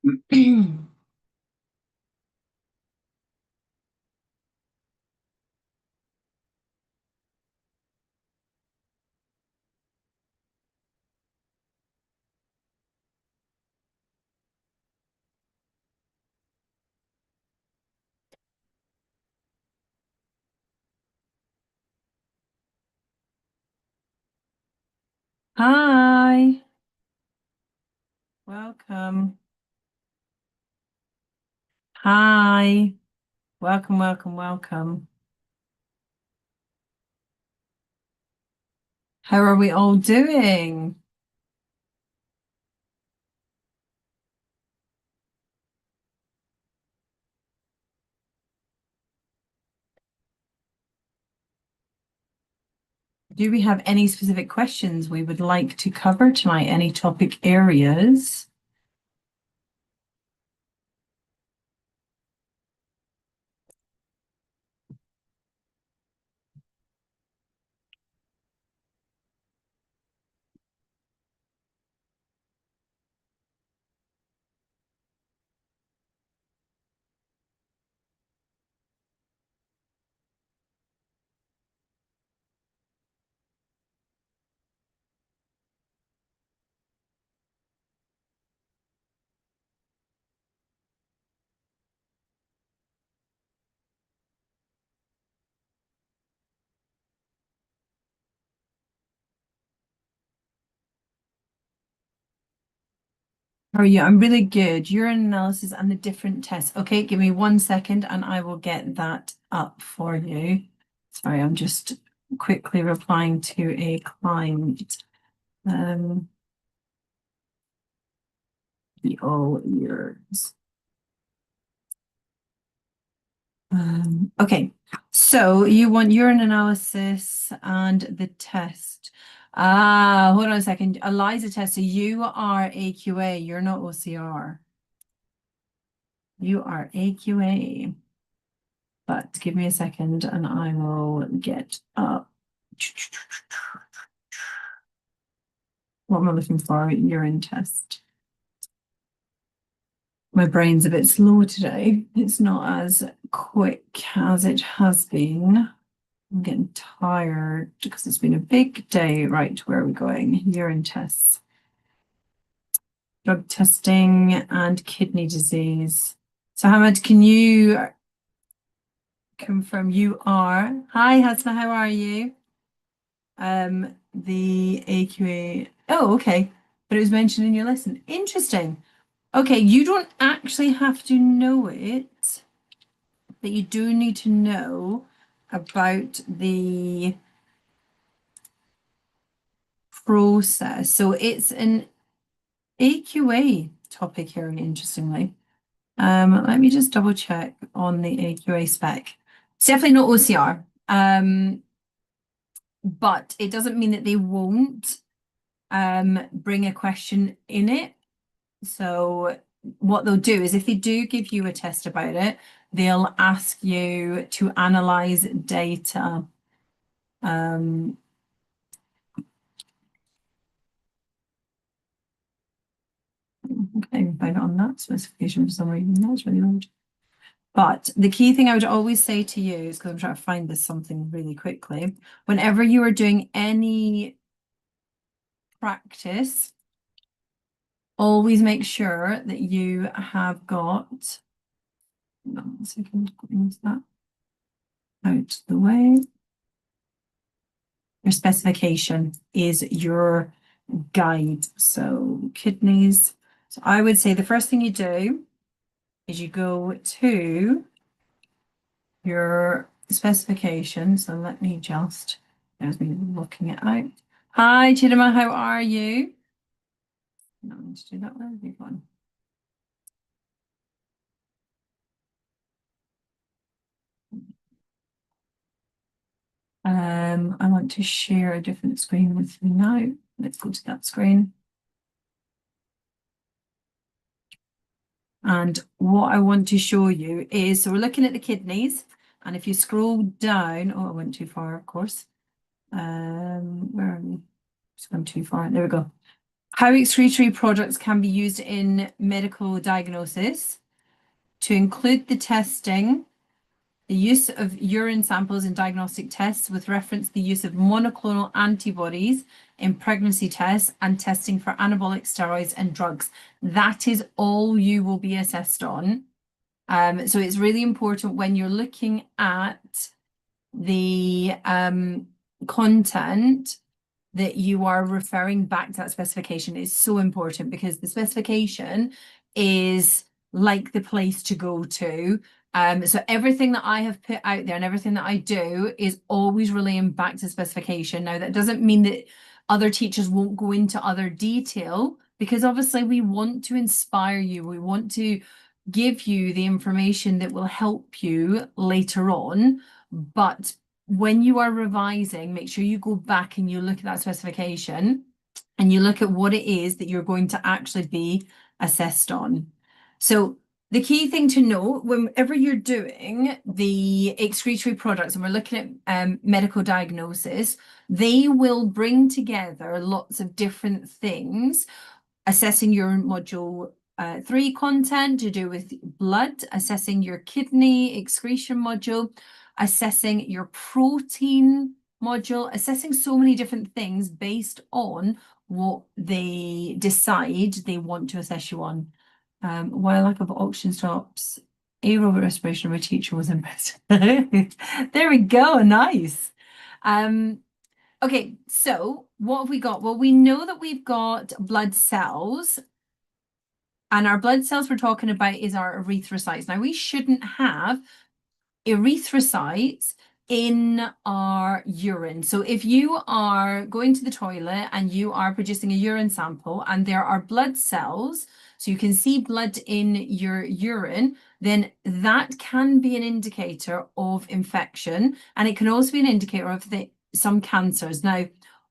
Hi, welcome. Hi, welcome, welcome, welcome. How are we all doing? Do we have any specific questions we would like to cover tonight? Any topic areas? How are you? I'm really good. Urine analysis and the different tests. Okay, give me 1 second and I will get that up for you. Sorry, I'm just quickly replying to a client. Be all yours. Okay, so you want urine analysis and the test. Hold on a second. ELISA test. So you are AQA, you're not OCR. You are AQA. But give me a second and I will get up. What am I looking for? Urine test. My brain's a bit slow today. It's not as quick as it has been. I'm getting tired because it's been a big day. Right, where are we going? Urine tests, drug testing, and kidney disease. So, Hamad, can you confirm you are? Hi, Hasna, how are you? The AQA. Oh, okay. But it was mentioned in your lesson. Interesting. Okay, you don't actually have to know it, but you do need to know about the process. So it's an AQA topic here, interestingly. Let me just double check on the AQA spec. It's definitely not OCR, but it doesn't mean that they won't bring a question in it. So what they'll do is if they do give you a test about it, they'll ask you to analyze data. Okay, find it on that specification for some reason. That's really odd. But the key thing I would always say to you is because I'm trying to find this something really quickly. Whenever you are doing any practice, always make sure that you have got, hold on 1 second, move that out the way. Your specification is your guide. So kidneys. So I would say the first thing you do is you go to your specification. So let me just, there's me looking it out. Hi, Chidima, how are you? No, I need to do that. Where have you gone? I want to share a different screen with you now. Let's go to that screen. And what I want to show you is, so we're looking at the kidneys. And if you scroll down, oh, I went too far, of course. Where are we? Just gone too far. There we go. How excretory products can be used in medical diagnosis, to include the testing, the use of urine samples in diagnostic tests with reference to the use of monoclonal antibodies in pregnancy tests and testing for anabolic steroids and drugs. That is all you will be assessed on. So it's really important when you're looking at the content that you are referring back to that specification. Is so important because the specification is like the place to go to. So everything that I have put out there and everything that I do is always relaying back to specification. Now, that doesn't mean that other teachers won't go into other detail, because obviously we want to inspire you. We want to give you the information that will help you later on. But when you are revising, make sure you go back and you look at that specification and you look at what it is that you're going to actually be assessed on. So the key thing to note whenever you're doing the excretory products and we're looking at medical diagnosis, they will bring together lots of different things, assessing your module 3 content to do with blood, assessing your kidney excretion module, assessing your protein module, assessing so many different things based on what they decide they want to assess you on. While lack of oxygen stops, aerobic respiration of a teacher was impressed. There we go, nice. Okay, so what have we got? Well, we know that we've got blood cells, and our blood cells we're talking about is our erythrocytes. Now, we shouldn't have erythrocytes in our urine. So if you are going to the toilet and you are producing a urine sample and there are blood cells, so you can see blood in your urine, then that can be an indicator of infection, and it can also be an indicator of some cancers. Now,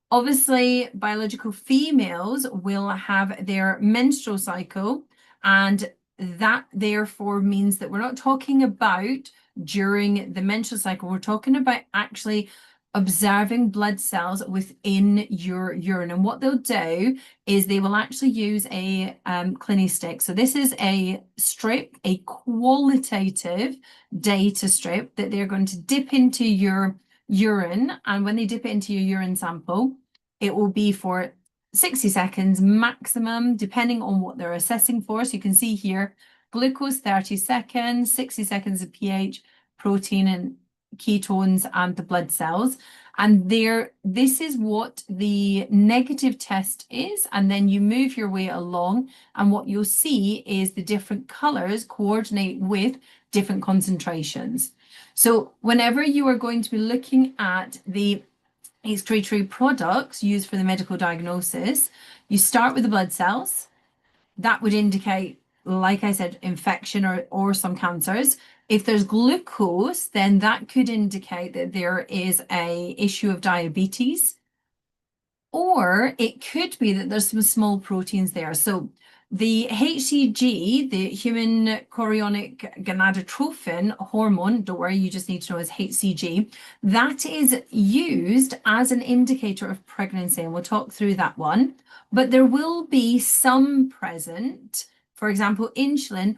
obviously, biological females will have their menstrual cycle, and that therefore means that we're not talking about during the menstrual cycle. We're talking about actually observing blood cells within your urine. And what they'll do is they will actually use a CliniStick. So this is a strip, a qualitative data strip that they're going to dip into your urine. And when they dip it into your urine sample, it will be for 60 seconds maximum, depending on what they're assessing for. So you can see here, glucose 30 seconds, 60 seconds of pH, protein and ketones, and the blood cells. And this is what the negative test is. And then you move your way along, and what you'll see is the different colors coordinate with different concentrations. So whenever you are going to be looking at the excretory products used for the medical diagnosis, you start with the blood cells. That would indicate, like I said, infection or some cancers. If there's glucose, then that could indicate that there is an issue of diabetes, or it could be that there's some small proteins there. So the HCG, the human chorionic gonadotrophin hormone, don't worry, you just need to know is HCG, that is used as an indicator of pregnancy, and we'll talk through that one. But there will be some present, for example, insulin,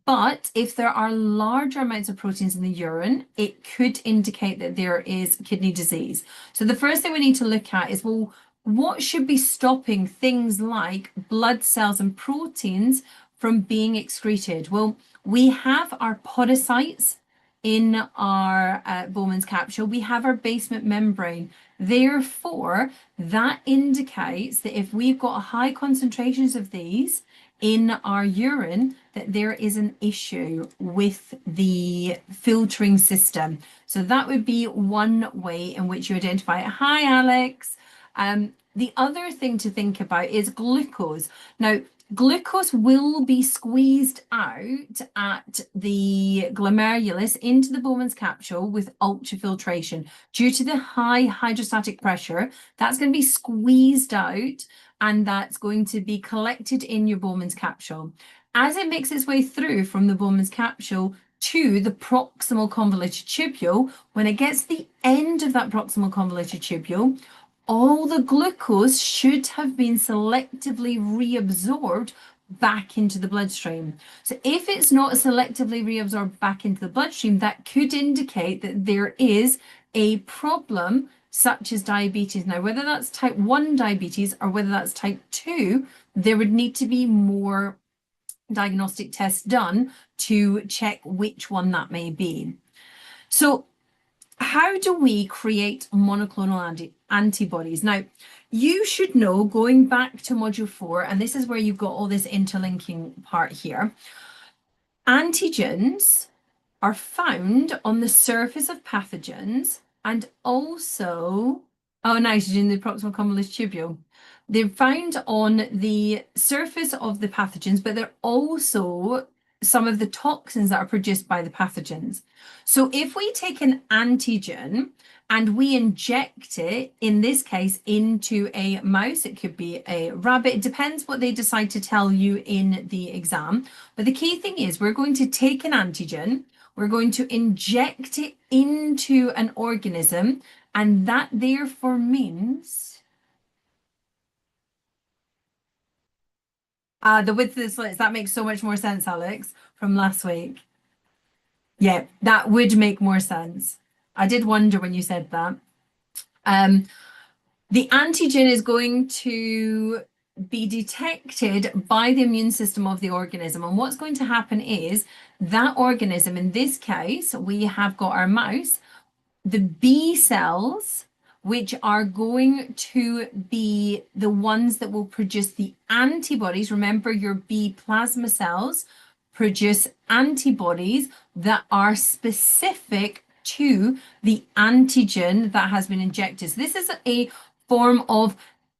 but if there are larger amounts of proteins in the urine, it could indicate that there is kidney disease. So the first thing we need to look at is, well, what should be stopping things like blood cells and proteins from being excreted? Well, we have our podocytes in our Bowman's capsule. We have our basement membrane. Therefore, that indicates that if we've got high concentrations of these in our urine, that there is an issue with the filtering system. So that would be one way in which you identify it. Hi, Alex. The other thing to think about is glucose. Now, glucose will be squeezed out at the glomerulus into the Bowman's capsule with ultrafiltration. Due to the high hydrostatic pressure, that's going to be squeezed out, and that's going to be collected in your Bowman's capsule. As it makes its way through from the Bowman's capsule to the proximal convoluted tubule, when it gets to the end of that proximal convoluted tubule, all the glucose should have been selectively reabsorbed back into the bloodstream. So if it's not selectively reabsorbed back into the bloodstream, that could indicate that there is a problem such as diabetes. Now, whether that's type 1 diabetes or whether that's type 2, there would need to be more diagnostic tests done to check which one that may be. So how do we create monoclonal antibodies? Now, you should know, going back to module 4, and this is where you've got all this interlinking part here, antigens are found on the surface of pathogens and also, oh, nitrogen, the proximal cumulus tubule. They're found on the surface of the pathogens, but they're also some of the toxins that are produced by the pathogens. So if we take an antigen and we inject it, in this case, into a mouse, it could be a rabbit, it depends what they decide to tell you in the exam. But the key thing is we're going to take an antigen, we're going to inject it into an organism, and that therefore means the width of the slits. That makes so much more sense, Alex, from last week. Yeah, that would make more sense. I did wonder when you said that. The antigen is going to be detected by the immune system of the organism. And what's going to happen is that organism, in this case, we have got our mouse, the B cells, which are going to be the ones that will produce the antibodies. Remember, your B plasma cells produce antibodies that are specific to the antigen that has been injected. So this is a form of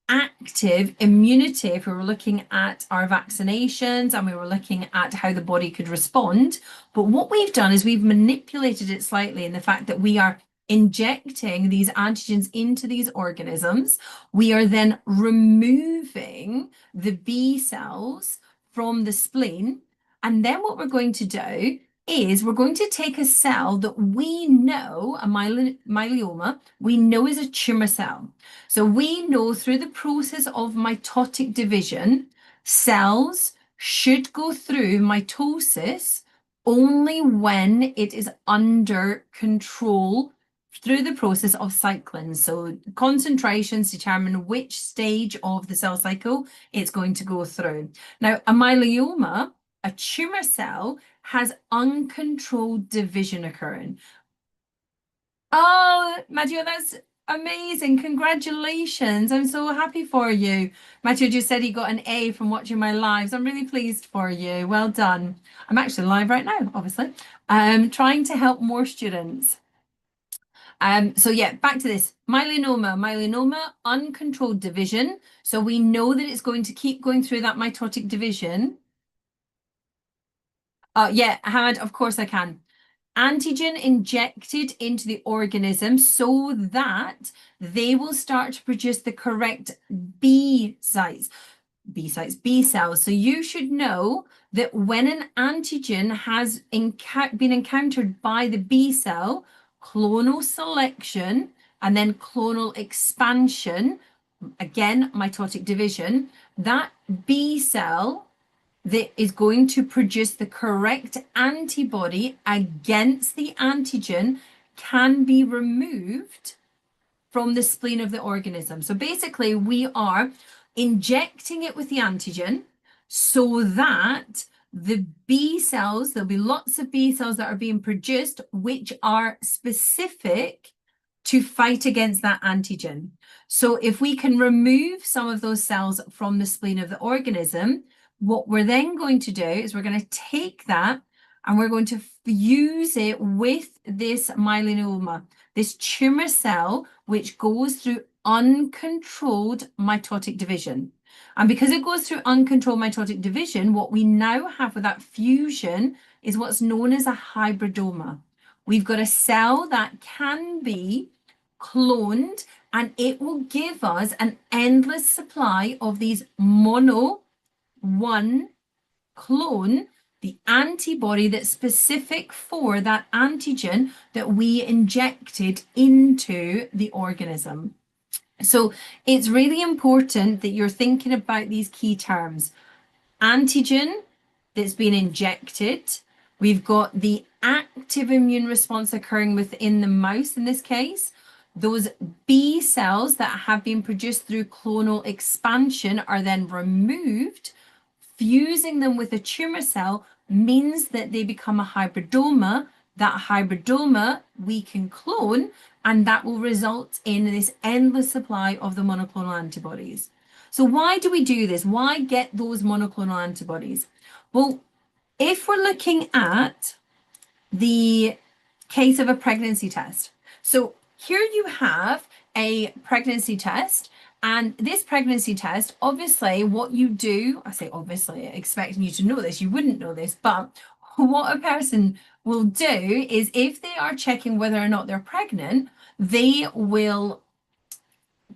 active immunity if we were looking at our vaccinations and we were looking at how the body could respond. But what we've done is we've manipulated it slightly in the fact that we are injecting these antigens into these organisms. We are then removing the B cells from the spleen. And then what we're going to do is we're going to take a cell that we know, a myeloma, we know is a tumor cell. So we know through the process of mitotic division, cells should go through mitosis only when it is under control through the process of cycling. So concentrations determine which stage of the cell cycle it's going to go through. Now, a myeloma, a tumor cell, has uncontrolled division occurring. Oh, Matteo, that's amazing. Congratulations. I'm so happy for you. Matteo just said he got an A from watching my lives. I'm really pleased for you. Well done. I'm actually live right now, obviously. Trying to help more students. So yeah, back to this. Myeloma, uncontrolled division. So we know that it's going to keep going through that mitotic division. Yeah, Hamad, of course I can. Antigen injected into the organism so that they will start to produce the correct B cells. So you should know that when an antigen has been encountered by the B cell, clonal selection and then clonal expansion, again, mitotic division, that B cell that is going to produce the correct antibody against the antigen can be removed from the spleen of the organism. So basically, we are injecting it with the antigen so that the B cells, there'll be lots of B cells that are being produced, which are specific to fight against that antigen. So if we can remove some of those cells from the spleen of the organism, what we're then going to do is we're going to take that and we're going to fuse it with this myeloma, this tumor cell, which goes through uncontrolled mitotic division. And because it goes through uncontrolled mitotic division, what we now have with that fusion is what's known as a hybridoma. We've got a cell that can be cloned and it will give us an endless supply of these mono one clone, the antibody that's specific for that antigen that we injected into the organism. So it's really important that you're thinking about these key terms. Antigen that's been injected. We've got the active immune response occurring within the mouse in this case. Those B cells that have been produced through clonal expansion are then removed. Fusing them with a tumor cell means that they become a hybridoma. That hybridoma we can clone, and that will result in this endless supply of the monoclonal antibodies. So why do we do this? Why get those monoclonal antibodies? Well, if we're looking at the case of a pregnancy test. So here you have a pregnancy test. And this pregnancy test, obviously, what you do, I say obviously, expecting you to know this, you wouldn't know this, but what a person will do is if they are checking whether or not they're pregnant, they will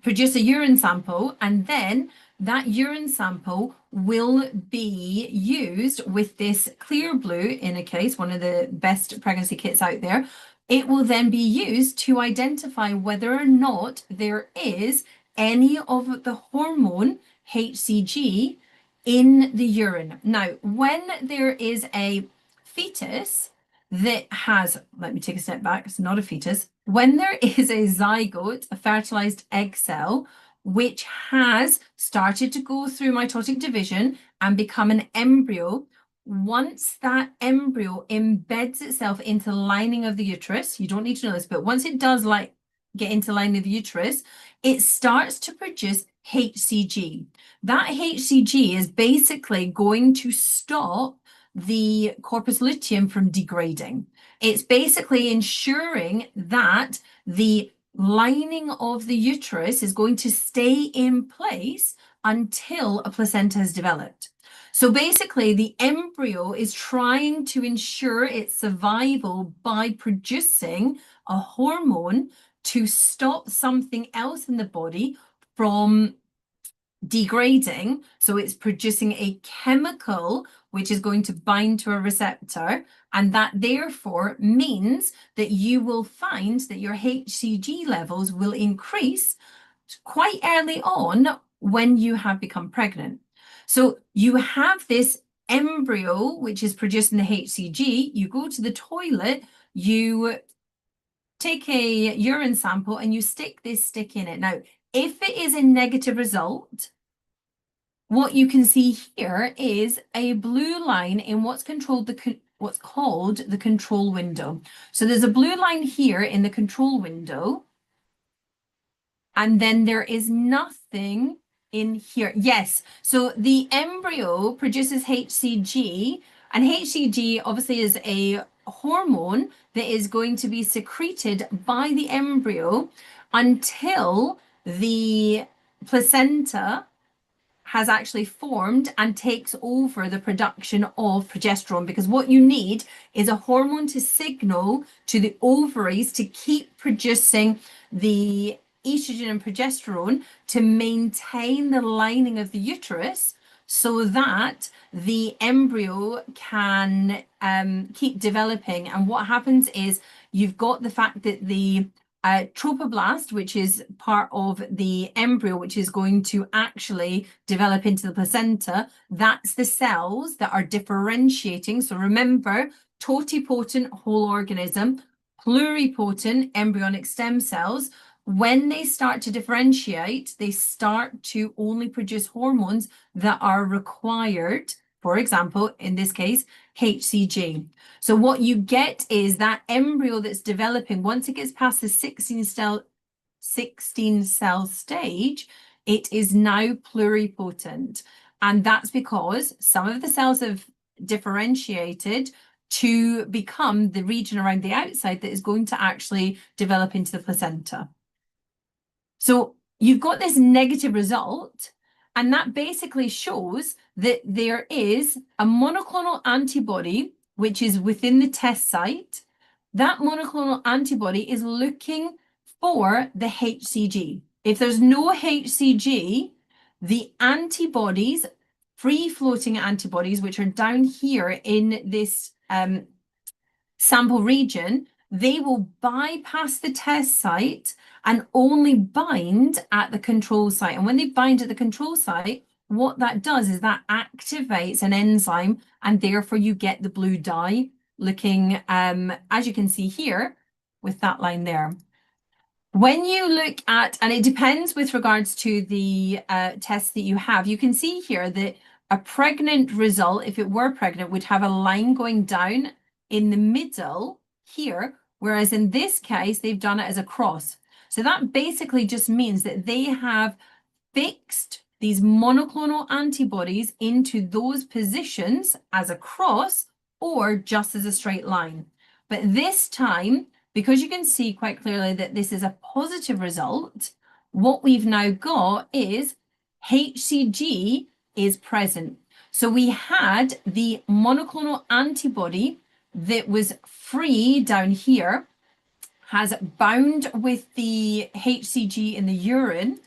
produce a urine sample, and then that urine sample will be used with this Clear Blue, in a case, one of the best pregnancy kits out there. It will then be used to identify whether or not there is any of the hormone HCG in the urine. Now, when there is a fetus that has, let me take a step back, it's not a fetus. When there is a zygote, a fertilized egg cell, which has started to go through mitotic division and become an embryo, once that embryo embeds itself into the lining of the uterus, you don't need to know this, but once it does like get into the lining of the uterus, it starts to produce HCG. That HCG is basically going to stop the corpus luteum from degrading. It's basically ensuring that the lining of the uterus is going to stay in place until a placenta has developed. So basically, the embryo is trying to ensure its survival by producing a hormone to stop something else in the body from degrading. So it's producing a chemical which is going to bind to a receptor, and that therefore means that you will find that your HCG levels will increase quite early on when you have become pregnant. So you have this embryo which is producing the HCG, you go to the toilet, you take a urine sample and you stick this stick in it. Now, if it is a negative result, what you can see here is a blue line in what's called the control window. So there's a blue line here in the control window, and then there is nothing in here. Yes, so the embryo produces HCG, and HCG obviously is a hormone that is going to be secreted by the embryo until the placenta has actually formed and takes over the production of progesterone, because what you need is a hormone to signal to the ovaries to keep producing the estrogen and progesterone to maintain the lining of the uterus so that the embryo can keep developing. And what happens is you've got the fact that the trophoblast, which is part of the embryo, which is going to actually develop into the placenta, that's the cells that are differentiating. So remember, totipotent whole organism, pluripotent embryonic stem cells. When they start to differentiate, they start to only produce hormones that are required. For example, in this case, HCG. So what you get is that embryo that's developing, once it gets past the 16 cell stage, it is now pluripotent. And that's because some of the cells have differentiated to become the region around the outside that is going to actually develop into the placenta. So you've got this negative result, and that basically shows that there is a monoclonal antibody which is within the test site. That monoclonal antibody is looking for the HCG. If there's no HCG, the antibodies, free-floating antibodies, which are down here in this sample region, they will bypass the test site and only bind at the control site. And when they bind at the control site, what that does is that activates an enzyme, and therefore you get the blue dye looking, as you can see here, with that line there. When you look at, and it depends with regards to the test that you have, you can see here that a pregnant result, if it were pregnant, would have a line going down in the middle here, whereas in this case, they've done it as a cross. So that basically just means that they have fixed these monoclonal antibodies into those positions as a cross or just as a straight line. But this time, because you can see quite clearly that this is a positive result, what we've now got is HCG is present. So we had the monoclonal antibody that was free down here, has bound with the HCG in the urine.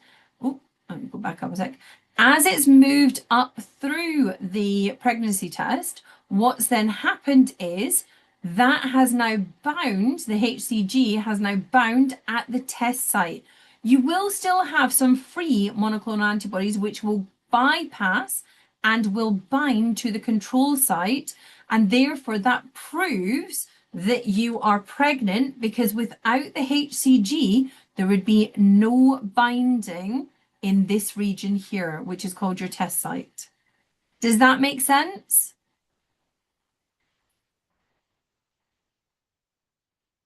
Oh, let me go back up a sec. As it's moved up through the pregnancy test, what's then happened is that has now bound, the HCG has now bound at the test site. You will still have some free monoclonal antibodies which will bypass and will bind to the control site, and therefore that proves that you are pregnant, because without the HCG, there would be no binding in this region here, which is called your test site. Does that make sense?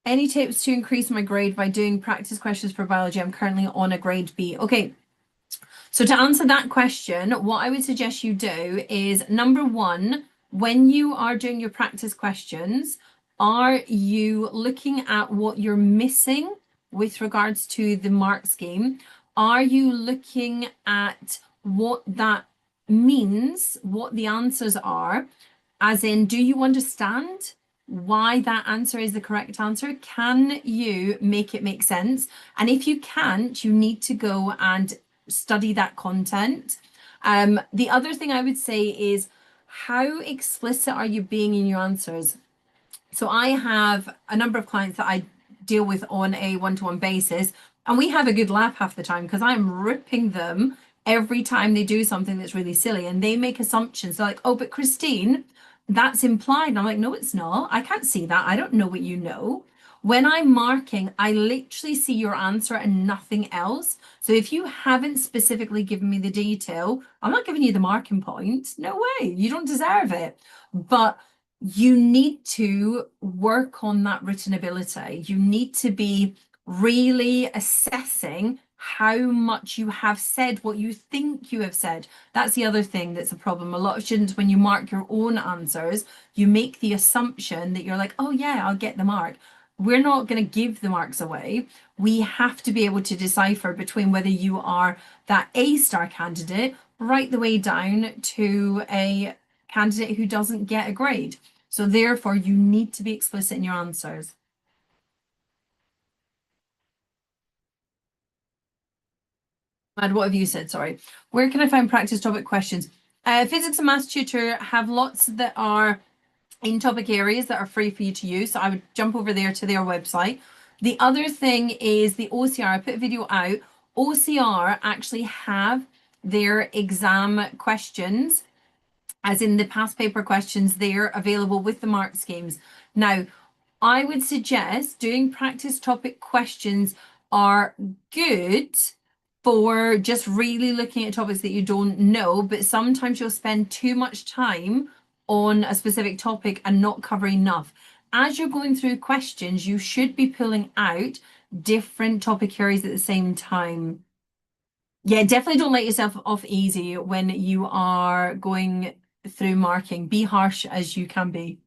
Any tips to increase my grade by doing practice questions for biology? I'm currently on a grade B. Okay, so to answer that question, what I would suggest you do is, number one, when you are doing your practice questions, are you looking at what you're missing with regards to the mark scheme? Are you looking at what that means, what the answers are? As in, do you understand why that answer is the correct answer? Can you make it make sense? And if you can't, you need to go and study that content. The other thing I would say is, how explicit are you being in your answers? So I have a number of clients that I deal with on a one-to-one basis, and we have a good laugh half the time because I'm ripping them every time they do something that's really silly, and they make assumptions. They're like, oh, but Christine, that's implied. And I'm like, no, it's not. I can't see that. I don't know what you know. When I'm marking, I literally see your answer and nothing else. So if you haven't specifically given me the detail, I'm not giving you the marking point. No way. You don't deserve it. But you need to work on that written ability. You need to be really assessing how much you have said what you think you have said. That's the other thing that's a problem. A lot of students, when you mark your own answers, you make the assumption that you're like, oh yeah, I'll get the mark. We're not going to give the marks away. We have to be able to decipher between whether you are that A-star candidate right the way down to a candidate who doesn't get a grade. So therefore, you need to be explicit in your answers. And what have you said? Sorry. Where can I find practice topic questions? Physics and Maths Tutor have lots that are in topic areas that are free for you to use. So I would jump over there to their website. The other thing is the OCR. I put a video out. OCR actually have their exam questions, as in the past paper questions, they're available with the mark schemes. Now, I would suggest doing practice topic questions are good for just really looking at topics that you don't know, but sometimes you'll spend too much time on a specific topic and not cover enough. As you're going through questions, you should be pulling out different topic areas at the same time. Yeah, definitely don't let yourself off easy when you are going through marking. Be harsh as you can be.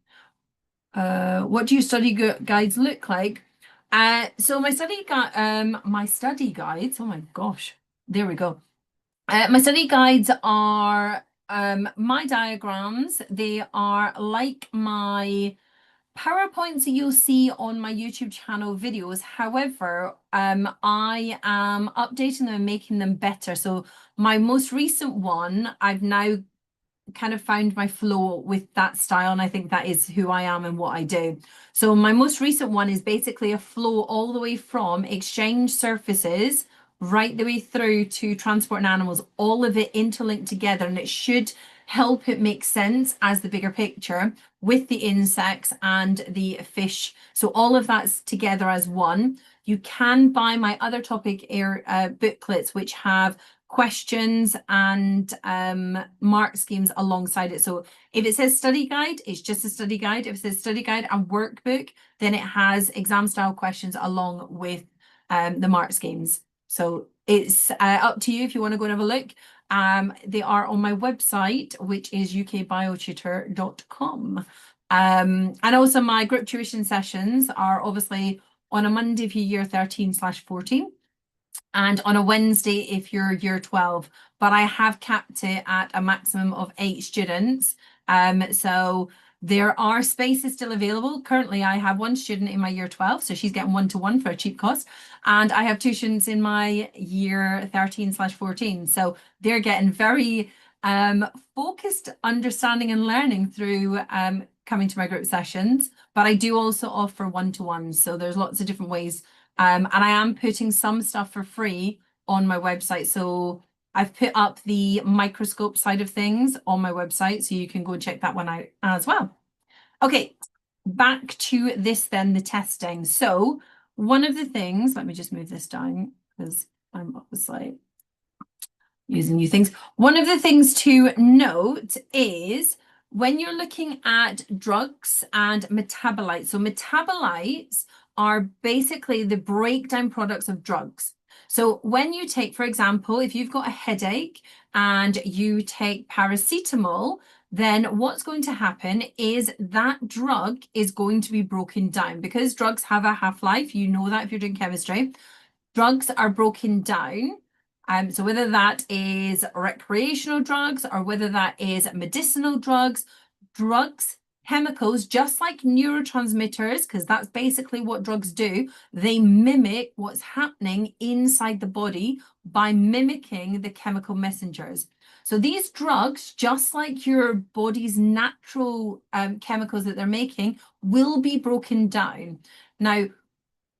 What do your study guides look like? So my study guides, oh my gosh, there we go. My study guides are my diagrams. They are like my PowerPoints that you'll see on my YouTube channel videos. However, I am updating them and making them better. So my most recent one, I've now kind of found my flow with that style, and I think that is who I am and what I do. So my most recent one is basically a flow all the way from exchange surfaces right the way through to transport and animals, all of it interlinked together, and it should help it make sense as the bigger picture with the insects and the fish. So all of that's together as one. You can buy my other topic booklets, which have questions and mark schemes alongside it. So if it says study guide, it's just a study guide. If it says study guide and workbook, then it has exam style questions along with the mark schemes. So it's up to you if you want to go and have a look. They are on my website, which is ukbiotutor.com. And also my group tuition sessions are obviously on a Monday if you're year 13/14 and on a Wednesday if you're year 12, but I have capped it at a maximum of 8 students. So there are spaces still available. Currently, I have one student in my year 12, so she's getting 1-to-1 for a cheap cost. And I have 2 students in my year 13/14. So they're getting very focused understanding and learning through coming to my group sessions. But I do also offer 1-to-1. So there's lots of different ways. And I am putting some stuff for free on my website. So I've put up the microscope side of things on my website, so you can go and check that one out as well. Okay, back to this then, the testing. So one of the things, let me just move this down because I'm obviously using new things. One of the things to note is when you're looking at drugs and metabolites. So metabolites are basically the breakdown products of drugs. So when you take, for example, if you've got a headache and you take paracetamol, then what's going to happen is that drug is going to be broken down because drugs have a half-life. You know that if you're doing chemistry. Drugs are broken down. So whether that is recreational drugs or whether that is medicinal drugs, chemicals, just like neurotransmitters, because that's basically what drugs do, they mimic what's happening inside the body by mimicking the chemical messengers. So these drugs, just like your body's natural chemicals that they're making, will be broken down. Now,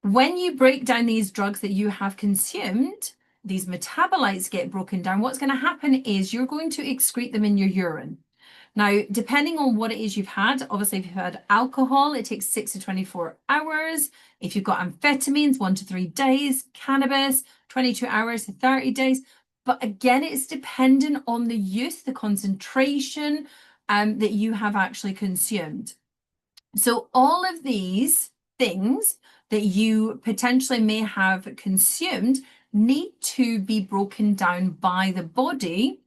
when you break down these drugs that you have consumed, these metabolites get broken down. What's going to happen is you're going to excrete them in your urine. Now, depending on what it is you've had, obviously, if you've had alcohol, it takes 6 to 24 hours. If you've got amphetamines, 1 to 3 days, cannabis, 22 hours to 30 days. But again, it's dependent on the use, the concentration that you have actually consumed. So all of these things that you potentially may have consumed need to be broken down by the body,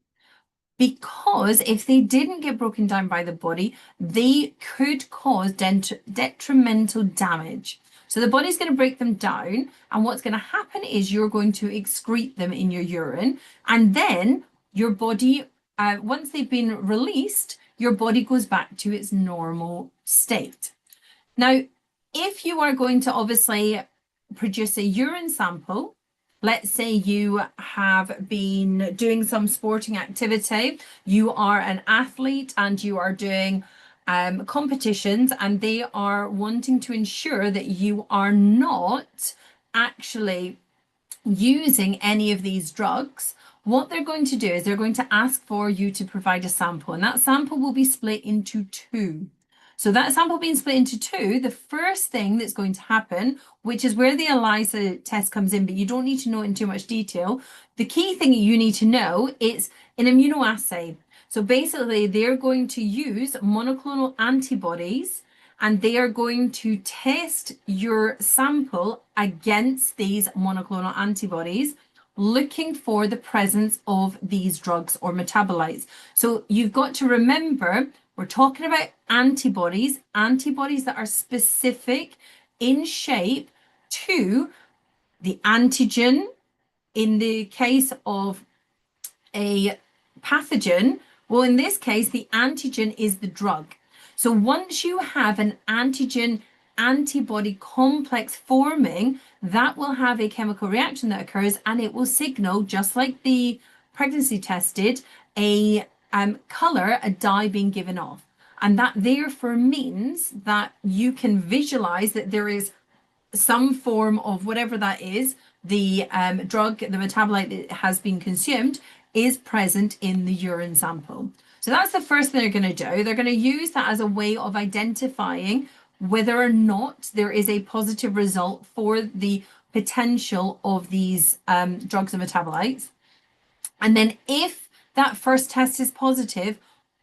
because if they didn't get broken down by the body, they could cause detrimental damage. So the body's going to break them down, and what's going to happen is you're going to excrete them in your urine, and then your body, once they've been released, your body goes back to its normal state. Now, if you are going to obviously produce a urine sample, let's say you have been doing some sporting activity, you are an athlete and you are doing competitions, and they are wanting to ensure that you are not actually using any of these drugs, what they're going to do is they're going to ask for you to provide a sample, and that sample will be split into 2. So that sample being split into 2, the first thing that's going to happen, which is where the ELISA test comes in, but you don't need to know it in too much detail. The key thing you need to know is an immunoassay. So basically, they're going to use monoclonal antibodies, and they are going to test your sample against these monoclonal antibodies, looking for the presence of these drugs or metabolites. So you've got to remember, we're talking about antibodies that are specific in shape to the antigen. In the case of a pathogen, well, in this case, the antigen is the drug. So once you have an antigen antibody complex forming, that will have a chemical reaction that occurs, and it will signal, just like the pregnancy tested, a color, a dye being given off. And that therefore means that you can visualize that there is some form of whatever that is, the drug, the metabolite that has been consumed, is present in the urine sample. So that's the first thing they're going to do. They're going to use that as a way of identifying whether or not there is a positive result for the potential of these drugs and metabolites. And then if that first test is positive,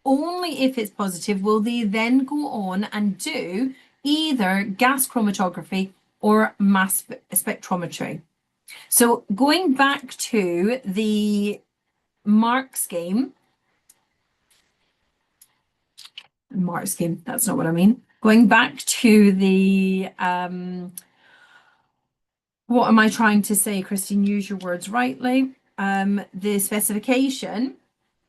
only if it's positive will they then go on and do either gas chromatography or mass spectrometry. So going back to the mark scheme, that's not what I mean. Going back to the, what am I trying to say, Christine? Use your words rightly. The specification,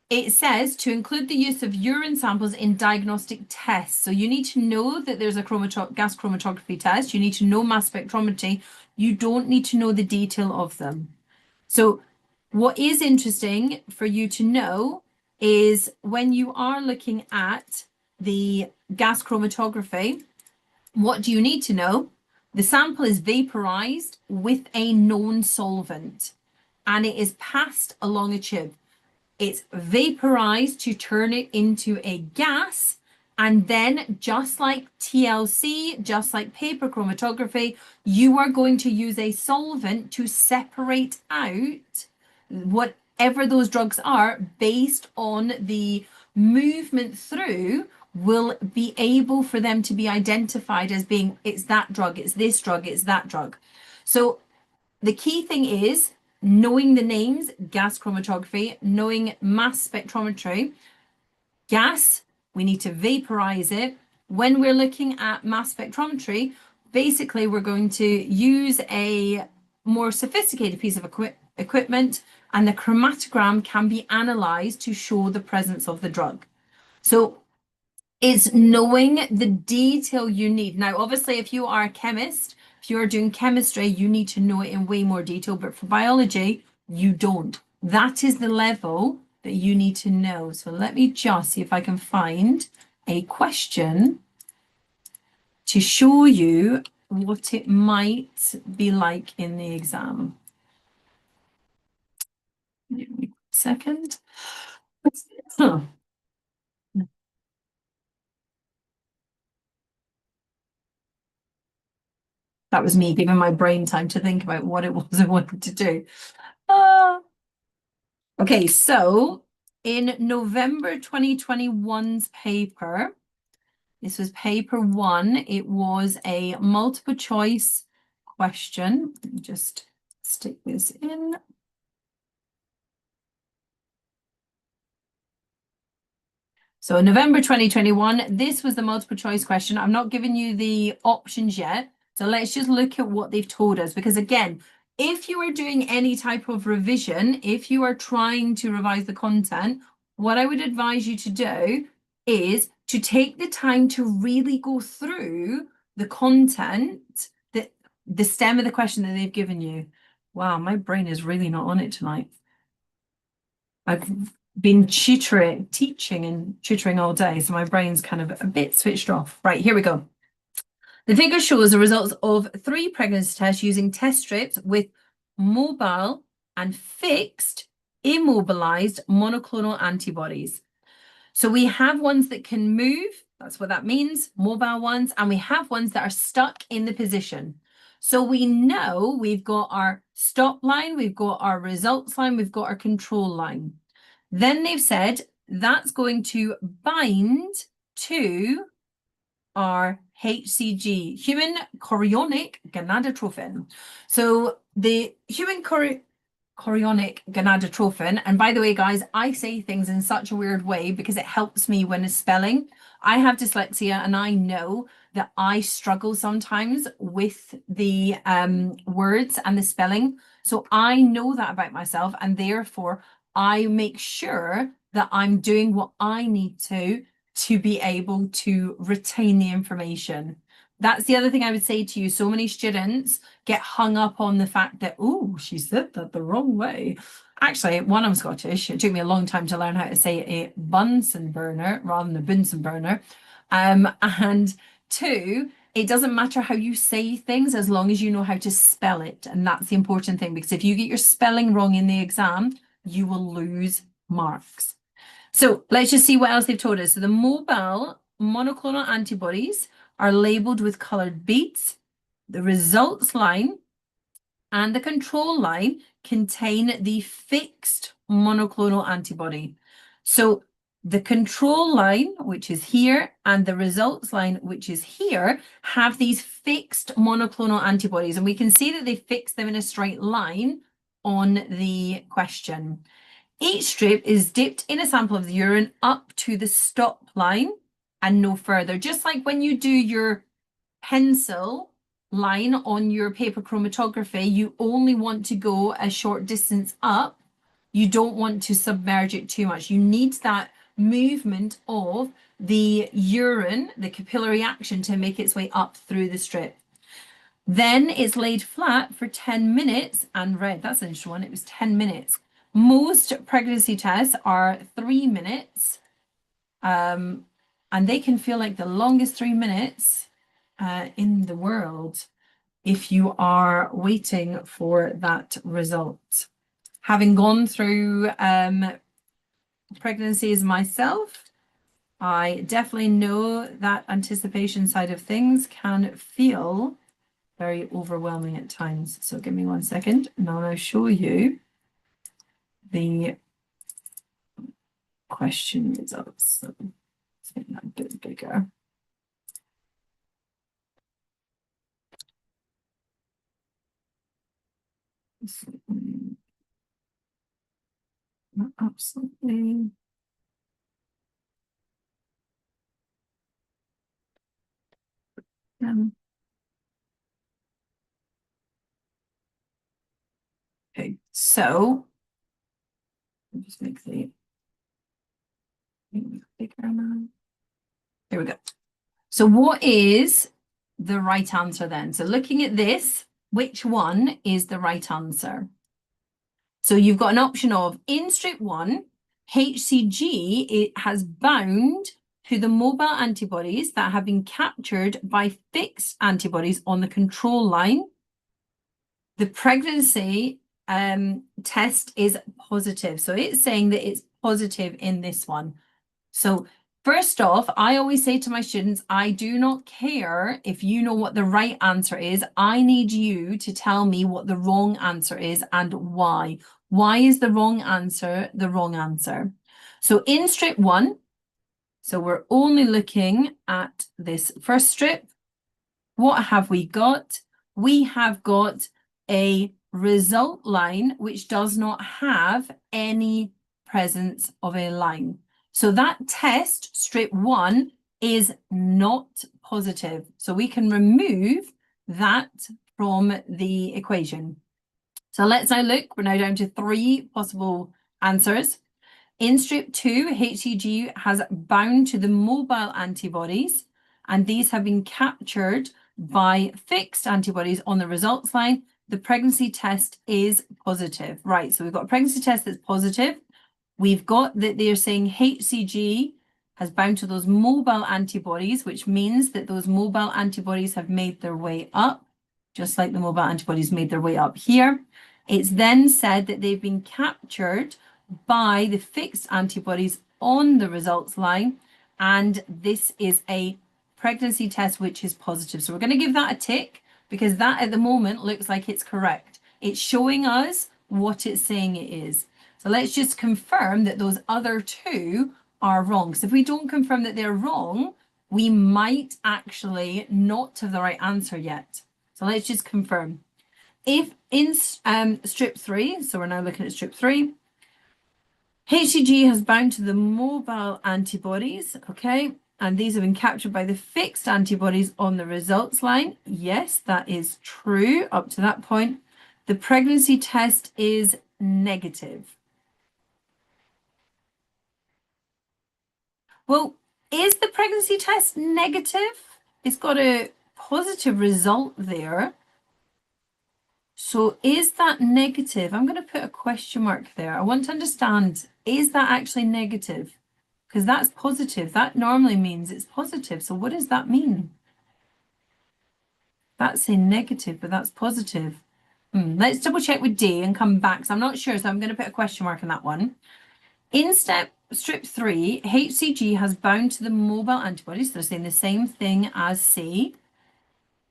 it says to include the use of urine samples in diagnostic tests. So you need to know that there's a gas chromatography test. You need to know mass spectrometry. You don't need to know the detail of them. So what is interesting for you to know is when you are looking at the gas chromatography, what do you need to know? The sample is vaporized with a known solvent and it is passed along a tube. It's vaporized to turn it into a gas. And then just like TLC, just like paper chromatography, you are going to use a solvent to separate out whatever those drugs are based on the movement through will be able for them to be identified as being, it's that drug, it's this drug, it's that drug. So the key thing is knowing the names, gas chromatography, knowing mass spectrometry. Gas, we need to vaporize it. When we're looking at mass spectrometry, basically we're going to use a more sophisticated piece of equipment, and the chromatogram can be analyzed to show the presence of the drug. So it's knowing the detail you need. Now, obviously, if you are a chemist, if you're doing chemistry, you need to know it in way more detail, but for biology, you don't. That is the level that you need to know. So let me just see if I can find a question to show you what it might be like in the exam. Give me a second. That was me giving my brain time to think about what it was I wanted to do. Okay, so in November 2021's paper, this was paper 1, it was a multiple choice question. Let me just stick this in. So in November 2021, this was the multiple choice question. I'm not giving you the options yet. So let's just look at what they've told us. Because again, if you are doing any type of revision, if you are trying to revise the content, what I would advise you to do is to take the time to really go through the content, the stem of the question that they've given you. Wow, my brain is really not on it tonight. I've been teaching and tutoring all day, so my brain's kind of a bit switched off. Right, here we go. The figure shows the results of 3 pregnancy tests using test strips with mobile and fixed immobilized monoclonal antibodies. So we have ones that can move, that's what that means, mobile ones, and we have ones that are stuck in the position. So we know we've got our stop line, we've got our results line, we've got our control line. Then they've said that's going to bind to our HCG, human chorionic gonadotrophin. So the human chorionic gonadotrophin, and by the way, guys, I say things in such a weird way because it helps me when it's spelling. I have dyslexia and I know that I struggle sometimes with the words and the spelling. So I know that about myself, and therefore I make sure that I'm doing what I need to be able to retain the information. That's the other thing I would say to you. So many students get hung up on the fact that, oh, she said that the wrong way. Actually, one, I'm Scottish. It took me a long time to learn how to say a Bunsen burner rather than a Bunsen burner. And two, it doesn't matter how you say things as long as you know how to spell it. And that's the important thing, because if you get your spelling wrong in the exam, you will lose marks. So let's just see what else they've told us. So the mobile monoclonal antibodies are labeled with colored beads. The results line and the control line contain the fixed monoclonal antibody. So the control line, which is here, and the results line, which is here, have these fixed monoclonal antibodies. And we can see that they fix them in a straight line on the question. Each strip is dipped in a sample of the urine up to the stop line and no further. Just like when you do your pencil line on your paper chromatography, you only want to go a short distance up. You don't want to submerge it too much. You need that movement of the urine, the capillary action, to make its way up through the strip. Then it's laid flat for 10 minutes and read. That's an interesting one. It was 10 minutes. Most pregnancy tests are 3 minutes. And they can feel like the longest 3 minutes in the world if you are waiting for that result. Having gone through pregnancies myself, I definitely know that anticipation side of things can feel very overwhelming at times. So give me 1 second and I'll now show you the question results. So let's make that a bit bigger. Not absolutely. Okay, so I'll just make the bigger now. There we go. So what is the right answer then? So looking at this, which one is the right answer? So you've got an option of in strip 1, HCG, it has bound to the mobile antibodies that have been captured by fixed antibodies on the control line. The pregnancy test is positive. So it's saying that it's positive in this one. So first off, I always say to my students, I do not care if you know what the right answer is. I need you to tell me what the wrong answer is and why. Why is the wrong answer the wrong answer? So in strip 1, so we're only looking at this first strip. What have we got? We have got a result line which does not have any presence of a line. So that test, strip 1, is not positive. So we can remove that from the equation. So let's now look. We're now down to 3 possible answers. In strip 2, HCG has bound to the mobile antibodies, and these have been captured by fixed antibodies on the results line. The pregnancy test is positive. Right, so we've got a pregnancy test that's positive. We've got that they're saying HCG has bound to those mobile antibodies, which means that those mobile antibodies have made their way up, just like the mobile antibodies made their way up here. It's then said that they've been captured by the fixed antibodies on the results line, and this is a pregnancy test which is positive. So we're going to give that a tick because that at the moment looks like it's correct. It's showing us what it's saying it is. So let's just confirm that those other 2 are wrong. So if we don't confirm that they're wrong, we might actually not have the right answer yet. So let's just confirm. If in strip 3, so we're now looking at strip 3, HCG has bound to the mobile antibodies, okay, and these have been captured by the fixed antibodies on the results line. Yes, that is true up to that point. The pregnancy test is negative. Well, is the pregnancy test negative? It's got a positive result there. So is that negative? I'm going to put a question mark there. I want to understand, is that actually negative? Because that's positive. That normally means it's positive. So what does that mean? That's a negative, but that's positive. Let's double check with D and come back. So I'm not sure. So I'm going to put a question mark on that one. In strip 3, HCG has bound to the mobile antibodies. They're saying the same thing as C.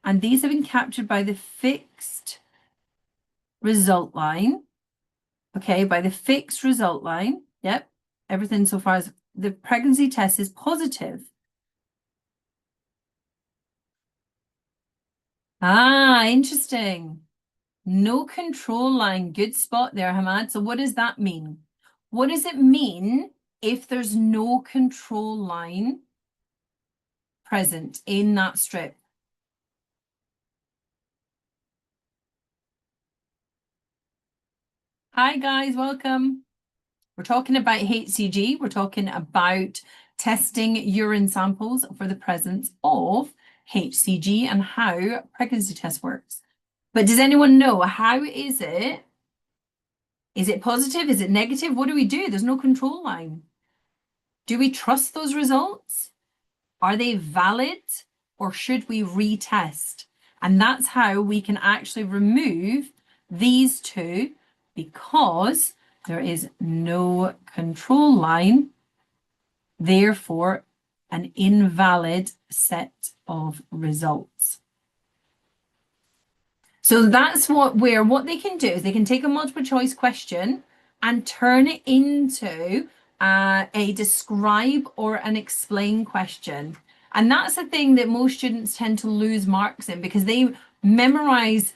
And these have been captured by the fixed result line. Okay, by the fixed result line. Yep. Everything so far as the pregnancy test is positive. Ah, interesting. No control line. Good spot there, Hamad. So what does that mean? What does it mean if there's no control line present in that strip? Hi, guys. Welcome. We're talking about HCG. We're talking about testing urine samples for the presence of HCG and how pregnancy test works. But does anyone know, how is it? Is it positive? Is it negative? What do we do? There's no control line. Do we trust those results? Are they valid, or should we retest? And that's how we can actually remove these two, because there is no control line, therefore an invalid set of results. So that's what they can do is they can take a multiple choice question and turn it into a describe or an explain question. And that's the thing that most students tend to lose marks in, because they memorize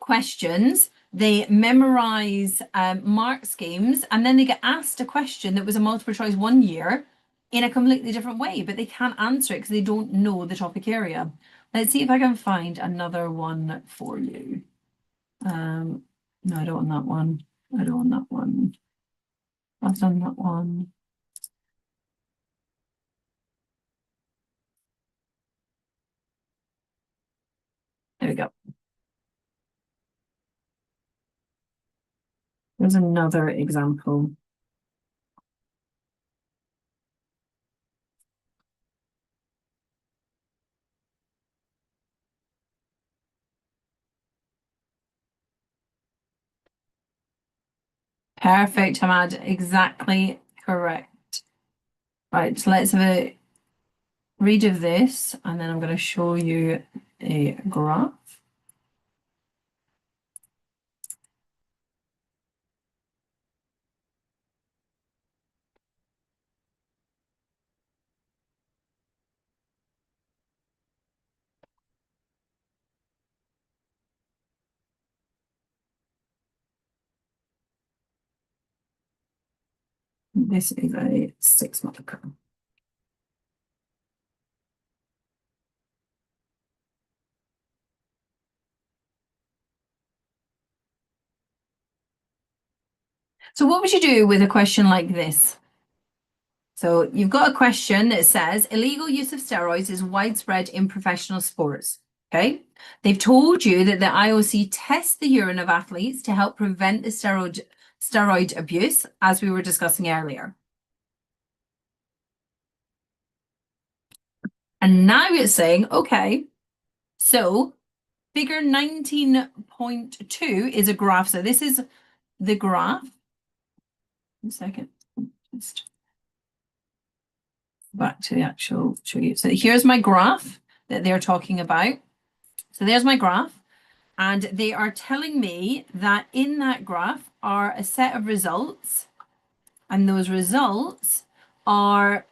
questions, they memorize mark schemes, and then they get asked a question that was a multiple choice one year in a completely different way, but they can't answer it because they don't know the topic area. Let's see if I can find another one for you. No, I don't want that one. I don't want that one. I've done that one. There we go. There's another example. Perfect, Hamad. Exactly correct. Right, so let's have a read of this, and then I'm going to show you a graph. This is a 6-month curve. So what would you do with a question like this? So you've got a question that says illegal use of steroids is widespread in professional sports. Okay. They've told you that the IOC tests the urine of athletes to help prevent the steroid abuse, as we were discussing earlier. And now it's saying, okay, so figure 19.2 is a graph. So this is the graph. 1 second. Just back to the actual show you. So here's my graph that they're talking about. So there's my graph. And they are telling me that in that graph are a set of results. And those results are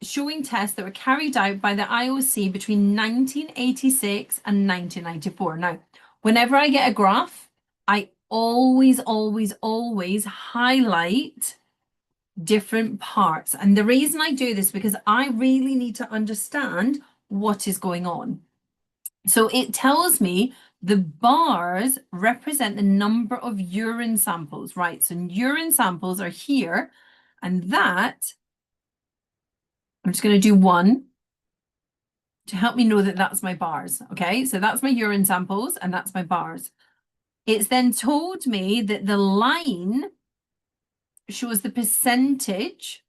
showing tests that were carried out by the IOC between 1986 and 1994. Now, whenever I get a graph, I always highlight different parts. And the reason I do this, because I really need to understand what is going on. So it tells me the bars represent the number of urine samples, right? So urine samples are here, and that, I'm just going to do one. to help me know that that's my bars. Okay, so that's my urine samples and that's my bars. It's then told me that the line shows the percentage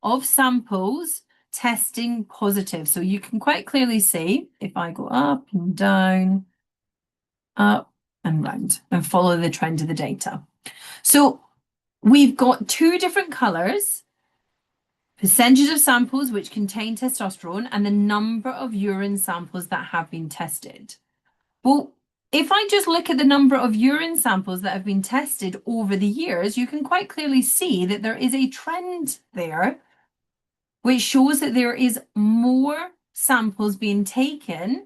of samples testing positive. So you can quite clearly see if I go up and down, up and round and follow the trend of the data. So we've got two different colors, percentage of samples which contain testosterone and the number of urine samples that have been tested. Well, if I just look at the number of urine samples that have been tested over the years, you can quite clearly see that there is a trend there which shows that there is more samples being taken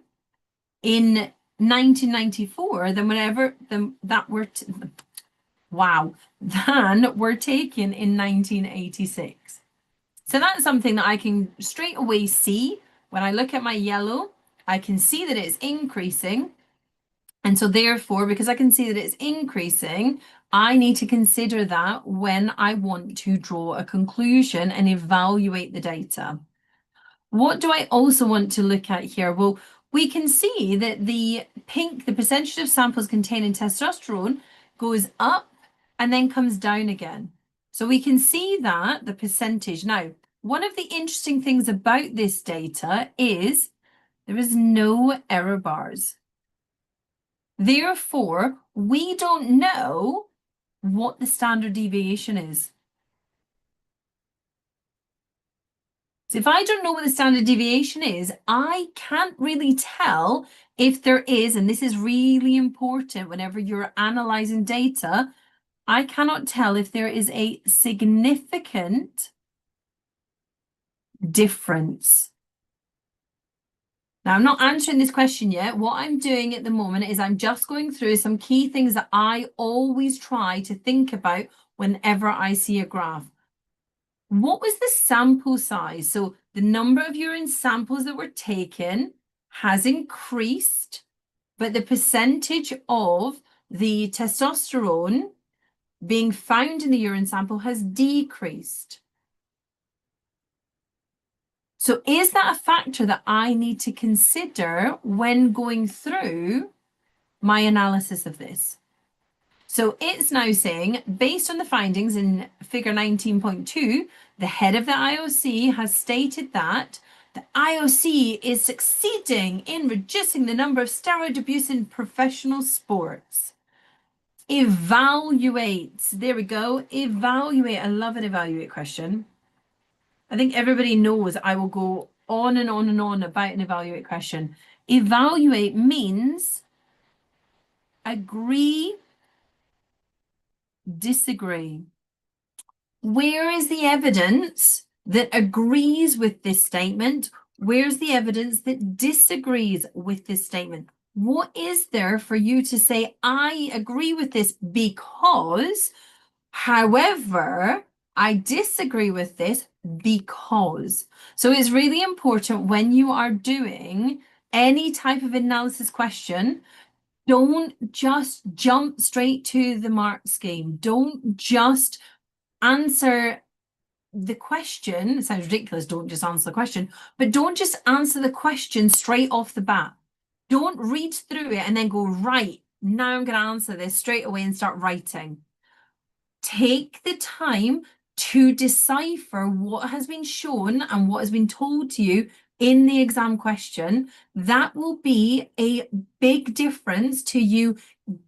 in 1994 than than were taken in 1986. So that's something that I can straight away see. When I look at my yellow, I can see that it's increasing. And so therefore, because I can see that it's increasing, I need to consider that when I want to draw a conclusion and evaluate the data. What do I also want to look at here? Well, we can see that the pink, the percentage of samples containing testosterone goes up and then comes down again. So we can see that the percentage. Now, one of the interesting things about this data is there is no error bars. Therefore, we don't know what the standard deviation is. So if I don't know what the standard deviation is, I can't really tell if there is, and this is really important whenever you're analyzing data, I cannot tell if there is a significant difference. Now, I'm not answering this question yet. What I'm doing at the moment is I'm just going through some key things that I always try to think about whenever I see a graph. What was the sample size? So the number of urine samples that were taken has increased, but the percentage of the testosterone being found in the urine sample has decreased. So is that a factor that I need to consider when going through my analysis of this? So it's now saying, based on the findings in figure 19.2, the head of the IOC has stated that the IOC is succeeding in reducing the number of steroid abuse in professional sports. Evaluate. There we go. Evaluate. I love an evaluate question. I think everybody knows I will go on and on and on about an evaluate question. Evaluate means agree, disagree. Where is the evidence that agrees with this statement? Where's the evidence that disagrees with this statement? What is there for you to say, I agree with this because, however, I disagree with this because. So it's really important when you are doing any type of analysis question, don't just jump straight to the mark scheme. Don't just answer the question. It sounds ridiculous, don't just answer the question, but don't just answer the question straight off the bat. Don't read through it and then go, right, now I'm going to answer this straight away and start writing. Take the time to decipher what has been shown and what has been told to you in the exam question. That will be a big difference to you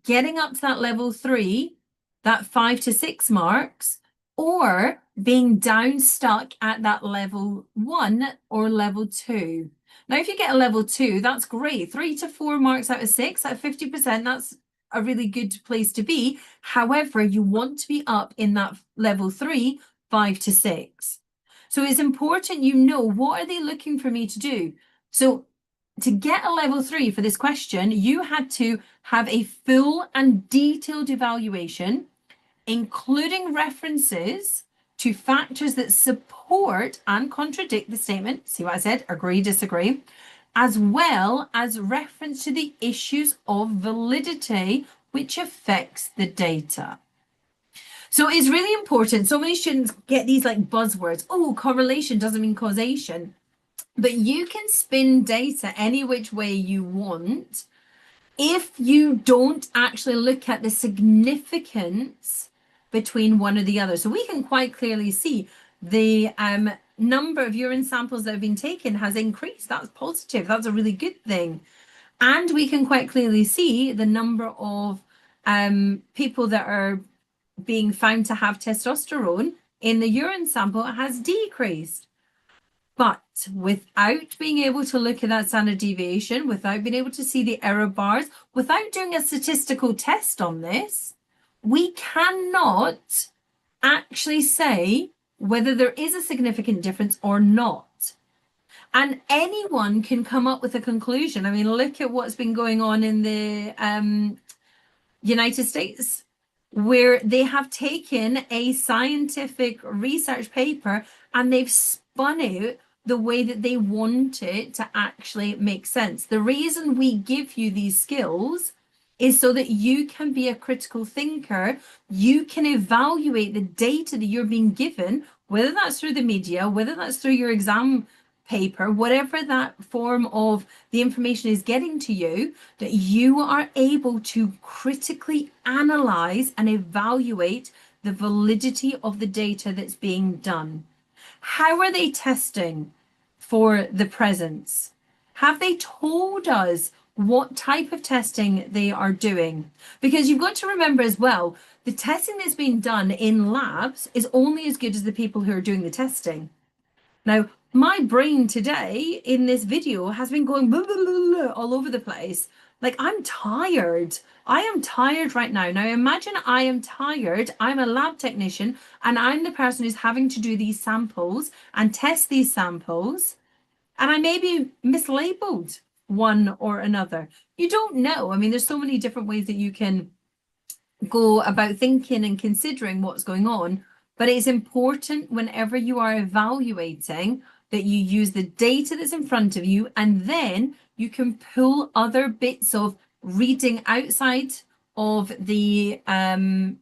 getting up to that level 3, that 5 to 6 marks, or being down stuck at that level 1 or level 2. Now, if you get a level 2, that's great. 3 to 4 marks out of 6 at 50%, that's a really good place to be. However, you want to be up in that level 3, 5 to 6. So it's important you know, what are they looking for me to do? So to get a level 3 for this question, you had to have a full and detailed evaluation, including references to factors that support and contradict the statement. See what I said? Agree, disagree. As well as reference to the issues of validity which affects the data. So it's really important. So many students get these like buzzwords. Oh, correlation doesn't mean causation. But you can spin data any which way you want if you don't actually look at the significance between one or the other. So we can quite clearly see the number of urine samples that have been taken has increased. That's positive. That's a really good thing. And we can quite clearly see the number of people that are being found to have testosterone in the urine sample has decreased. But without being able to look at that standard deviation, without being able to see the error bars, without doing a statistical test on this, we cannot actually say whether there is a significant difference or not. And anyone can come up with a conclusion. I mean, look at what's been going on in the United States, where they have taken a scientific research paper and they've spun out the way that they want it to actually make sense. The reason we give you these skills is so that you can be a critical thinker. You can evaluate the data that you're being given, whether that's through the media, whether that's through your exam paper, whatever that form of the information is getting to you, that you are able to critically analyze and evaluate the validity of the data that's being done. How are they testing for the presence? Have they told us what type of testing they are doing? Because you've got to remember as well, the testing that's being done in labs is only as good as the people who are doing the testing. Now, my brain today in this video has been going blah, blah, blah, blah, all over the place. Like, I'm tired. I am tired right now. Now, imagine I am tired. I'm a lab technician and I'm the person who's having to do these samples and test these samples. And I may be mislabeled one or another. You don't know. I mean, there's so many different ways that you can go about thinking and considering what's going on. But it's important whenever you are evaluating that you use the data that's in front of you, and then you can pull other bits of reading outside of the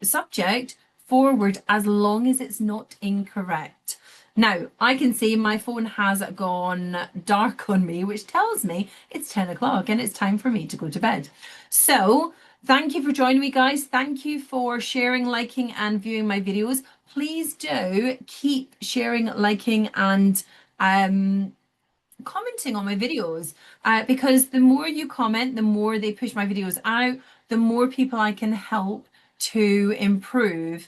subject forward as long as it's not incorrect. Now, I can see my phone has gone dark on me, which tells me it's 10 o'clock and it's time for me to go to bed. So thank you for joining me, guys. Thank you for sharing, liking, and viewing my videos. Please do keep sharing, liking, and commenting on my videos because the more you comment, the more they push my videos out, the more people I can help to improve.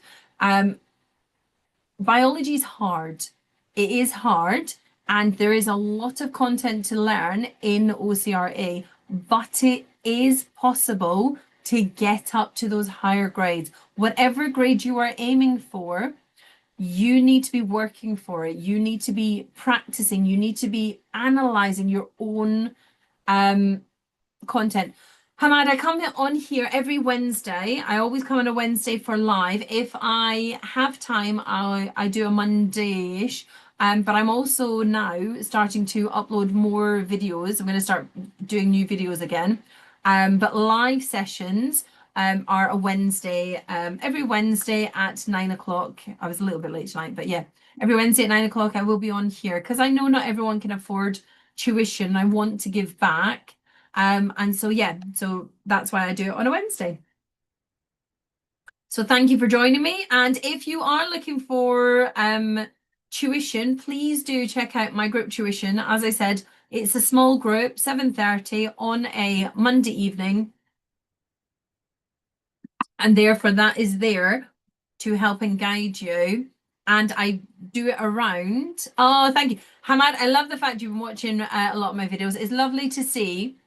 Biology is hard. It is hard, and there is a lot of content to learn in OCRA, but it is possible to get up to those higher grades. Whatever grade you are aiming for, you need to be working for it. You need to be practicing. You need to be analyzing your own content. Hamad, I come on here every Wednesday. I always come on a Wednesday for live. If I have time, I do a Monday-ish. But I'm also now starting to upload more videos. I'm going to start doing new videos again. But live sessions are a Wednesday, every Wednesday at 9 o'clock. I was a little bit late tonight, but yeah, every Wednesday at 9 o'clock I will be on here because I know not everyone can afford tuition. I want to give back. And so, yeah, so that's why I do it on a Wednesday. So thank you for joining me. And if you are looking for tuition, please do check out my group tuition. As I said, it's a small group, 7:30 on a Monday evening. And therefore that is there to help and guide you. And I do it around. Oh, thank you. Hamad, I love the fact you've been watching a lot of my videos. It's lovely to see.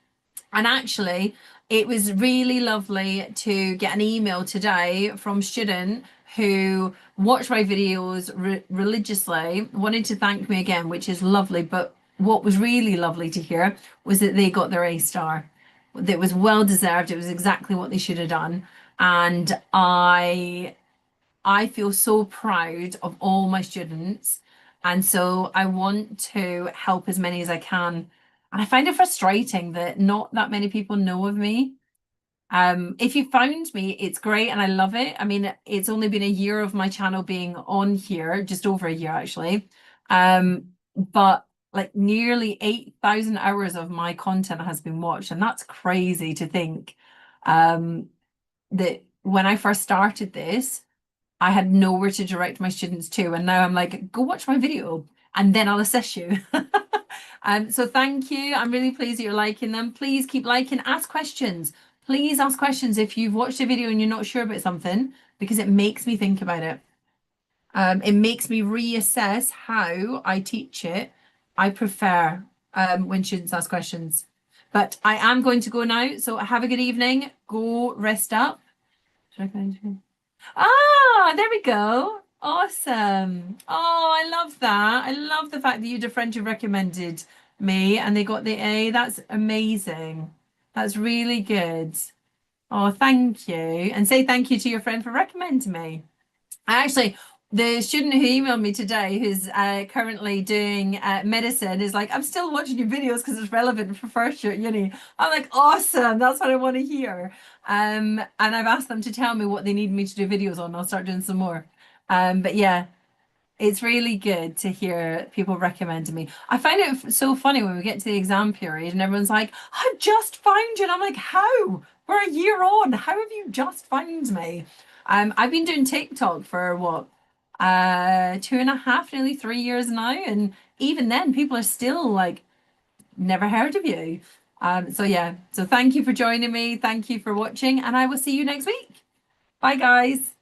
And actually, it was really lovely to get an email today from a student who watched my videos religiously, wanted to thank me again, which is lovely. But what was really lovely to hear was that they got their A star. That was well deserved. It was exactly what they should have done. And I feel so proud of all my students. And so I want to help as many as I can. And I find it frustrating that not that many people know of me. If you found me, it's great and I love it. I mean, it's only been a year of my channel being on here, just over a year actually. But like nearly 8,000 hours of my content has been watched, and that's crazy to think. Um, that when I first started this, I had nowhere to direct my students to, and now I'm like, go watch my video, and then I'll assess you. So thank you. I'm really pleased that you're liking them. Please keep liking, ask questions. Please ask questions if you've watched a video and you're not sure about something, because it makes me think about it. It makes me reassess how I teach it. I prefer when students ask questions. But I am going to go now. So have a good evening. Go rest up. Should I go into- Ah, there we go. Awesome. Oh, I love that. I love the fact that you had a friend who recommended me and they got the A. That's amazing. That's really good. Oh, thank you. And say thank you to your friend for recommending me. Actually, the student who emailed me today, who's currently doing medicine, is like, I'm still watching your videos because it's relevant for first year at uni. I'm like, awesome, that's what I want to hear. And I've asked them to tell me what they need me to do videos on. I'll start doing some more. But yeah, it's really good to hear people recommending me. I find it so funny when we get to the exam period and everyone's like, I've just found you. And I'm like, how? We're a year on. How have you just found me? I've been doing TikTok for what, 2.5, nearly 3 years now. And even then, people are still like, never heard of you. So yeah, so thank you for joining me. Thank you for watching, and I will see you next week. Bye, guys.